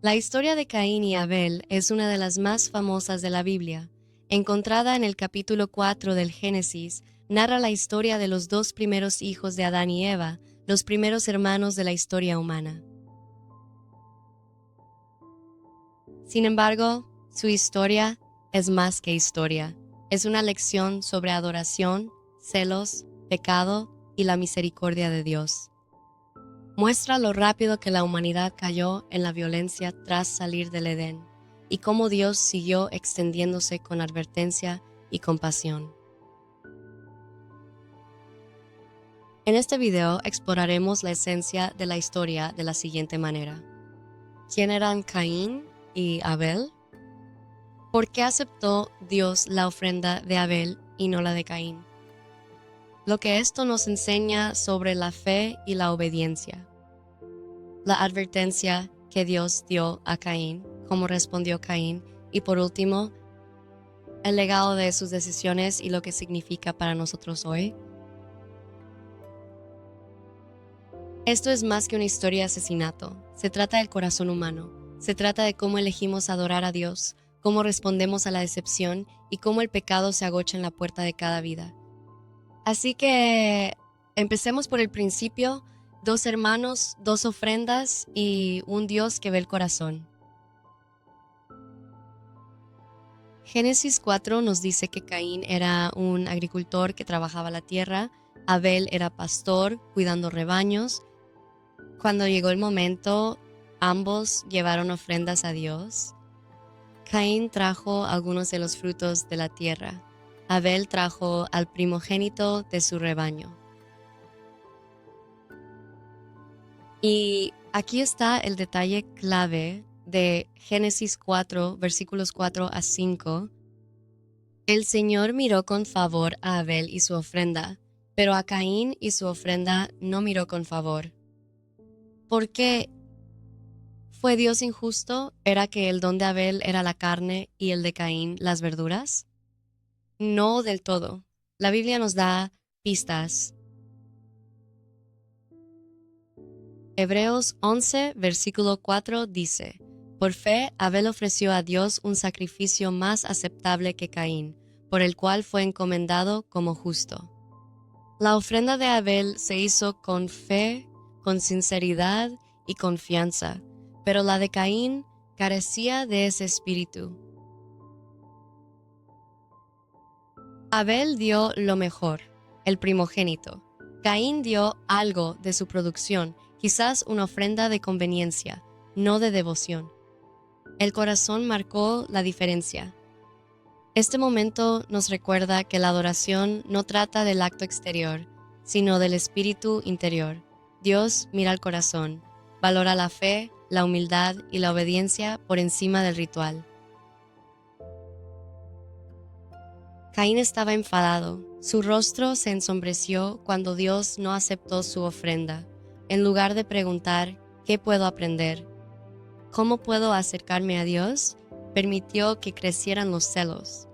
La historia de Caín y Abel es una de las más famosas de la Biblia. Encontrada en el capítulo 4 del Génesis, narra la historia de los dos primeros hijos de Adán y Eva, los primeros hermanos de la historia humana. Sin embargo, su historia es más que historia. Es una lección sobre adoración, celos, pecado y la misericordia de Dios. Muestra lo rápido que la humanidad cayó en la violencia tras salir del Edén y cómo Dios siguió extendiéndose con advertencia y compasión. En este video exploraremos la esencia de la historia de la siguiente manera. ¿Quién eran Caín y Abel? ¿Por qué aceptó Dios la ofrenda de Abel y no la de Caín? Lo que esto nos enseña sobre la fe y la obediencia. La advertencia que Dios dio a Caín, cómo respondió Caín, y por último, el legado de sus decisiones y lo que significa para nosotros hoy. Esto es más que una historia de asesinato. Se trata del corazón humano. Se trata de cómo elegimos adorar a Dios, cómo respondemos a la decepción y cómo el pecado se agocha en la puerta de cada vida. Así que empecemos por el principio: dos hermanos, dos ofrendas y un Dios que ve el corazón. Génesis 4 nos dice que Caín era un agricultor que trabajaba la tierra, Abel era pastor cuidando rebaños. Cuando llegó el momento, ambos llevaron ofrendas a Dios. Caín trajo algunos de los frutos de la tierra, Abel trajo al primogénito de su rebaño. Y aquí está el detalle clave de Génesis 4, versículos 4 a 5. El Señor miró con favor a Abel y su ofrenda, pero a Caín y su ofrenda no miró con favor. ¿Por qué? ¿Fue Dios injusto? ¿Era que el don de Abel era la carne y el de Caín las verduras? No del todo. La Biblia nos da pistas. Hebreos 11, versículo 4 dice: Por fe, Abel ofreció a Dios un sacrificio más aceptable que Caín, por el cual fue encomendado como justo. La ofrenda de Abel se hizo con fe, con sinceridad y confianza, pero la de Caín carecía de ese espíritu. Abel dio lo mejor, el primogénito. Caín dio algo de su producción, quizás una ofrenda de conveniencia, no de devoción. El corazón marcó la diferencia. Este momento nos recuerda que la adoración no trata del acto exterior, sino del espíritu interior. Dios mira al corazón, valora la fe, la humildad y la obediencia por encima del ritual. Caín estaba enfadado. Su rostro se ensombreció cuando Dios no aceptó su ofrenda. En lugar de preguntar, ¿qué puedo aprender? ¿Cómo puedo acercarme a Dios?, permitió que crecieran los celos.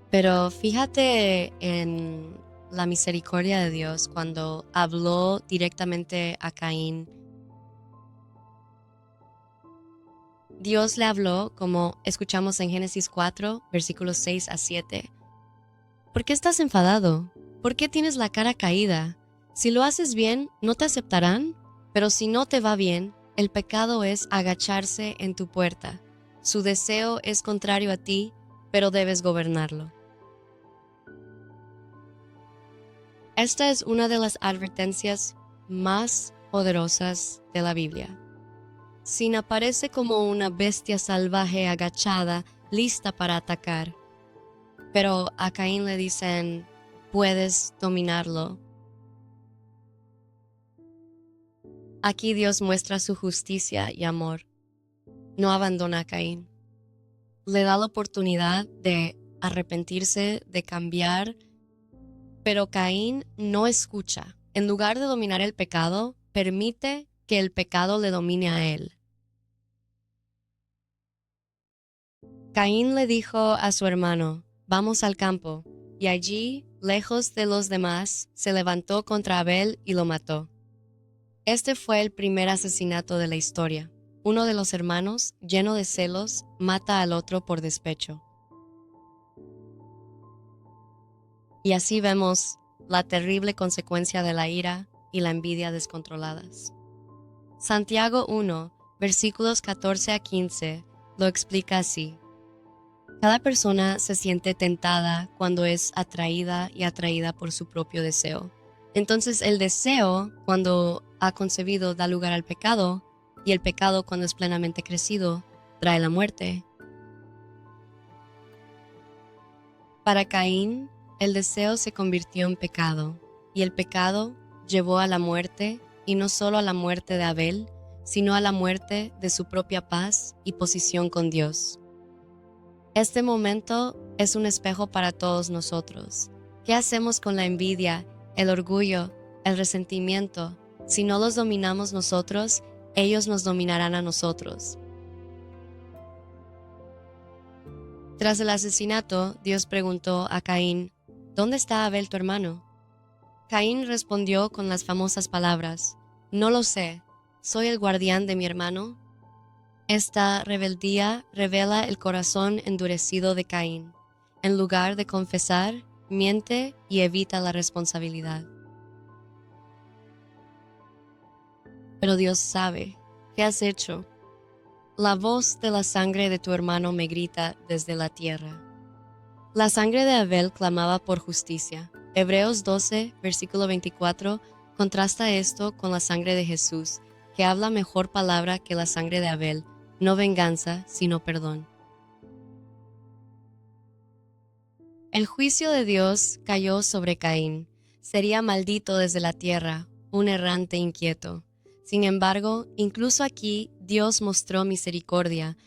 Pero fíjate en la misericordia de Dios cuando habló directamente a Caín. Dios le habló como escuchamos en Génesis 4, versículos 6 a 7. ¿Por qué estás enfadado? ¿Por qué tienes la cara caída? Si lo haces bien, ¿no te aceptarán? Pero si no te va bien, el pecado es agacharse en tu puerta. Su deseo es contrario a ti, pero debes gobernarlo. Esta es una de las advertencias más poderosas de la Biblia. Sin aparece como una bestia salvaje agachada, lista para atacar. Pero a Caín le dicen, puedes dominarlo. Aquí Dios muestra su justicia y amor. No abandona a Caín. Le da la oportunidad de arrepentirse, de cambiar, pero Caín no escucha. En lugar de dominar el pecado, permite que el pecado le domine a él. Caín le dijo a su hermano, vamos al campo, y allí, lejos de los demás, se levantó contra Abel y lo mató. Este fue el primer asesinato de la historia. uno de los hermanos, lleno de celos, mata al otro por despecho. Y así vemos la terrible consecuencia de la ira y la envidia descontroladas. Santiago 1, versículos 14 a 15, lo explica así. Cada persona se siente tentada cuando es atraída por su propio deseo. Entonces el deseo, cuando ha concebido, da lugar al pecado, y el pecado, cuando es plenamente crecido, trae la muerte. Para Caín, el deseo se convirtió en pecado, y el pecado llevó a la muerte, y no solo a la muerte de Abel, sino a la muerte de su propia paz y posición con Dios. Este momento es un espejo para todos nosotros. ¿Qué hacemos con la envidia, el orgullo, el resentimiento? Si no los dominamos nosotros, ellos nos dominarán a nosotros. Tras el asesinato, Dios preguntó a Caín, ¿dónde está Abel tu hermano? Caín respondió con las famosas palabras, no lo sé, ¿soy el guardián de mi hermano? Esta rebeldía revela el corazón endurecido de Caín. En lugar de confesar, miente y evita la responsabilidad. Pero Dios sabe, ¿qué has hecho? La voz de la sangre de tu hermano me grita desde la tierra. La sangre de Abel clamaba por justicia. Hebreos 12, versículo 24, contrasta esto con la sangre de Jesús, que habla mejor palabra que la sangre de Abel, no venganza, sino perdón. El juicio de Dios cayó sobre Caín. Sería maldito desde la tierra, un errante inquieto. Sin embargo, incluso aquí Dios mostró misericordia.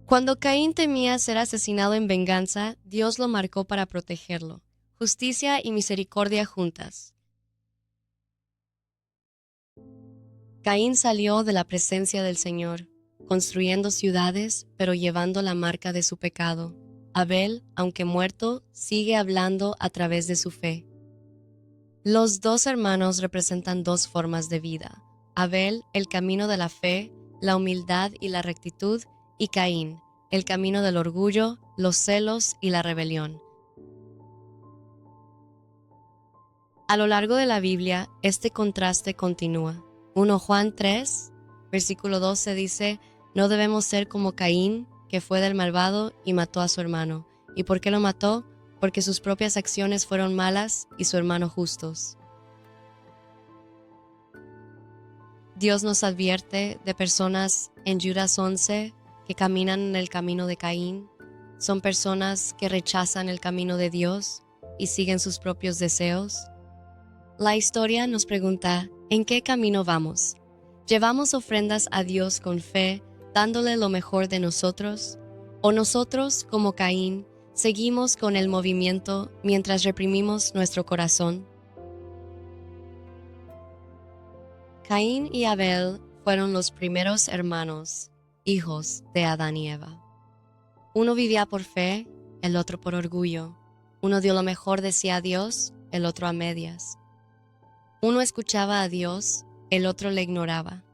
Cuando Caín temía ser asesinado en venganza, Dios lo marcó para protegerlo. Justicia y misericordia juntas. Caín salió de la presencia del Señor, construyendo ciudades, pero llevando la marca de su pecado. Abel, aunque muerto, sigue hablando a través de su fe. Los dos hermanos representan dos formas de vida. Abel, el camino de la fe, la humildad y la rectitud, y Caín, el camino del orgullo, los celos y la rebelión. A lo largo de la Biblia, este contraste continúa. 1 Juan 3, versículo 12 dice, no debemos ser como Caín, que fue del malvado y mató a su hermano. ¿Y por qué lo mató? Porque sus propias acciones fueron malas y su hermano justos. Dios nos advierte de personas en Judas 11 que caminan en el camino de Caín. Son personas que rechazan el camino de Dios y siguen sus propios deseos. La historia nos pregunta, ¿en qué camino vamos? ¿Llevamos ofrendas a Dios con fe, dándole lo mejor de nosotros? ¿O nosotros, como Caín, seguimos con el movimiento mientras reprimimos nuestro corazón? Caín y Abel fueron los primeros hermanos, hijos de Adán y Eva. Uno vivía por fe, el otro por orgullo. Uno dio lo mejor de sí a Dios, el otro a medias. Uno escuchaba a Dios, el otro le ignoraba.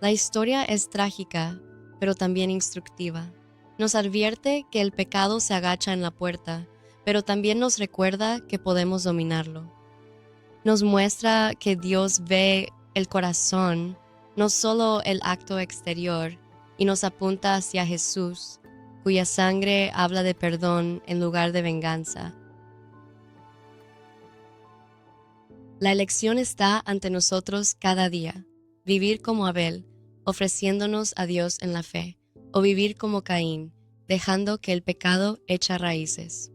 La historia es trágica, pero también instructiva. Nos advierte que el pecado se agacha en la puerta, pero también nos recuerda que podemos dominarlo. Nos muestra que Dios ve el corazón, no solo el acto exterior, y nos apunta hacia Jesús, cuya sangre habla de perdón en lugar de venganza. La elección está ante nosotros cada día, vivir como Abel, ofreciéndonos a Dios en la fe, o vivir como Caín, dejando que el pecado echa raíces.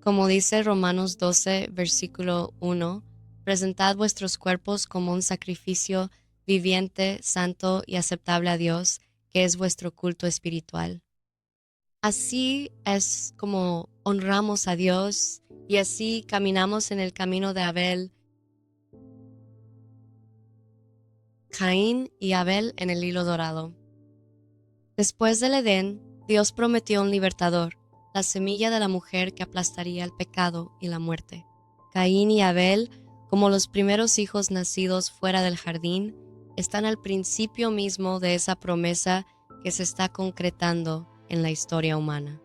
Como dice Romanos 12, versículo 1, presentad vuestros cuerpos como un sacrificio viviente, santo y aceptable a Dios, que es vuestro culto espiritual. Así es como honramos a Dios y así caminamos en el camino de Abel, Caín y Abel en el hilo dorado. Después del Edén, Dios prometió un libertador, la semilla de la mujer que aplastaría el pecado y la muerte. Caín y Abel Como los primeros hijos nacidos fuera del jardín, están al principio mismo de esa promesa que se está concretando en la historia humana.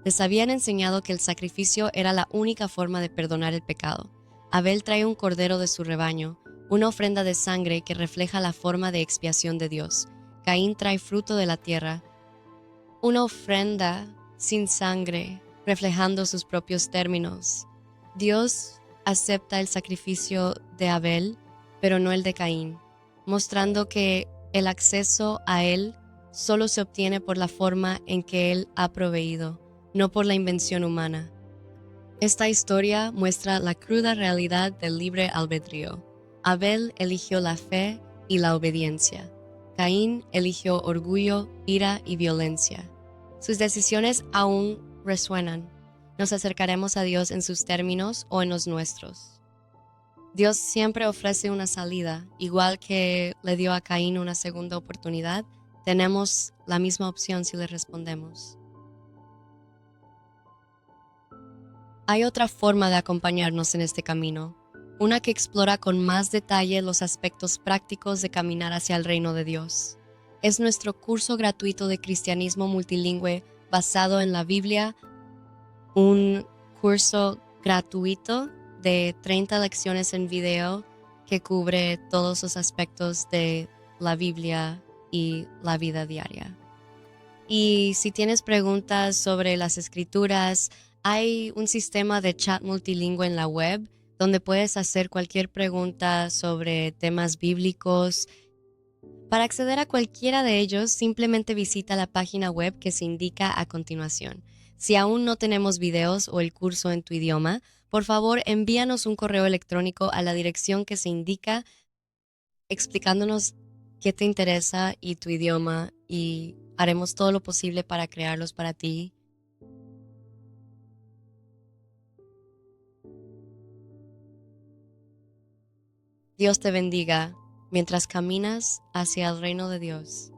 Les habían enseñado que el sacrificio era la única forma de perdonar el pecado. Abel trae un cordero de su rebaño, una ofrenda de sangre que refleja la forma de expiación de Dios. Caín trae fruto de la tierra, una ofrenda sin sangre, reflejando sus propios términos. Dios acepta el sacrificio de Abel, pero no el de Caín, mostrando que el acceso a él solo se obtiene por la forma en que él ha proveído, no por la invención humana. Esta historia muestra la cruda realidad del libre albedrío. Abel eligió la fe y la obediencia. Caín eligió orgullo, ira y violencia. Sus decisiones aún resuenan. Nos acercaremos a Dios en sus términos o en los nuestros. Dios siempre ofrece una salida, igual que le dio a Caín una segunda oportunidad. Tenemos la misma opción si le respondemos. Hay otra forma de acompañarnos en este camino, una que explora con más detalle los aspectos prácticos de caminar hacia el reino de Dios. Es nuestro curso gratuito de cristianismo multilingüe basado en la Biblia, un curso gratuito de 30 lecciones en video que cubre todos los aspectos de la Biblia y la vida diaria. Y si tienes preguntas sobre las escrituras, hay un sistema de chat multilingüe en la web donde puedes hacer cualquier pregunta sobre temas bíblicos. Para acceder a cualquiera de ellos, simplemente visita la página web que se indica a continuación. Si aún no tenemos videos o el curso en tu idioma, por favor envíanos un correo electrónico a la dirección que se indica explicándonos qué te interesa y tu idioma, y haremos todo lo posible para crearlos para ti. Dios te bendiga mientras caminas hacia el reino de Dios.